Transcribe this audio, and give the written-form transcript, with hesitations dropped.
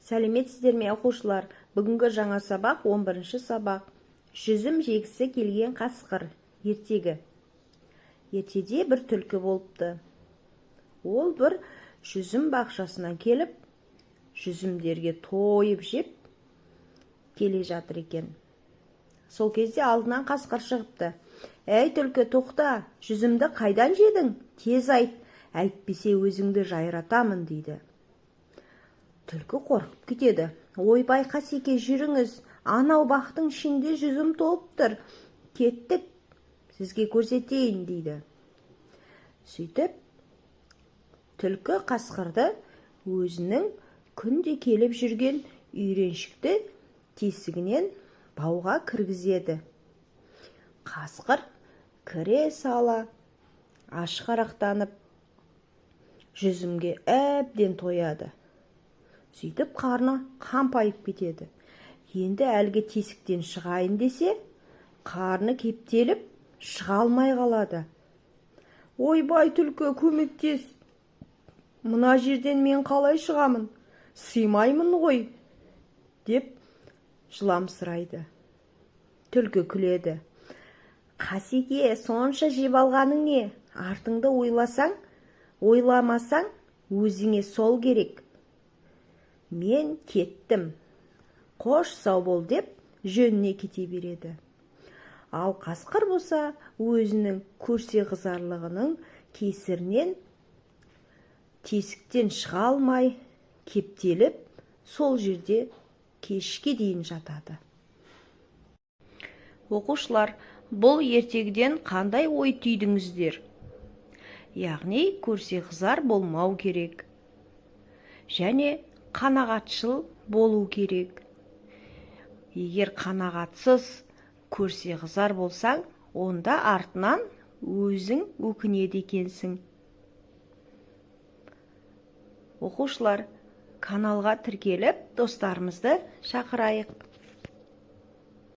Сәлеметсіздер ме оқушылар? Бүгінгі жаңа сабақ 11-ші сабақ. Жүзім жегісі келген қасқыр. Ертегі. Ертеде бір түлкі болыпты. Ол бір жүзім бақшасына келіп, жүзімдерге тойып жеп келе жатыр екен. Сол кезде алдынан қасқыр шығыпты. «Әй түлкі, тоқта, жүзімді қайдан жедің? Тез айт, әйтпесе өзіңді жайратамын» дейді. Түлкі қорқып кетеді. «Ойбай Қасеке, жүріңіз, анау бақтың ішінде жүзім толып тұр. Кеттік, сізге көрсетейін» дейді. Сөйтіп, түлкі қасқырды өзінің күнде келіп жүрген үйреншікті тесігінен бауға кіргізеді. Қасқыр кіре сала ашқарақтанып жүзімге әбден тояды. Сөйтіп қарны қампайып кетеді. Енді әлгі тесіктен шығайын десе, қарны кептеліп шыға алмай қалады. «Ойбай түлкі, көмектес! Мына жерден мен қалай шығамын? Сыймаймын ғой!» деп жыламсырайды. Түлкі күледі. «Қасеке, сонша жеп алғаның не? Артыңды ойламасаң, өзіңе сол керек. Мен кеттім. Қош сау бол» деп жөніне кете береді. Ал қасқыр болса, өзінің көрсе қызарлығының кесірінен тесіктен шыға алмай, кептеліп, сол жерде кешке дейін жатады. Оқушылар, бұл ертегіден қандай ой түйдіңіздер? Яғни, көрсе қызар болмау керек. Және қанағатшыл болу керек. Егер қанағатсыз, көрсе қызар болсаң, онда артынан өзің өкінеді екенсің. Оқушылар, каналға тіркеліп, достарымызды шақырайық.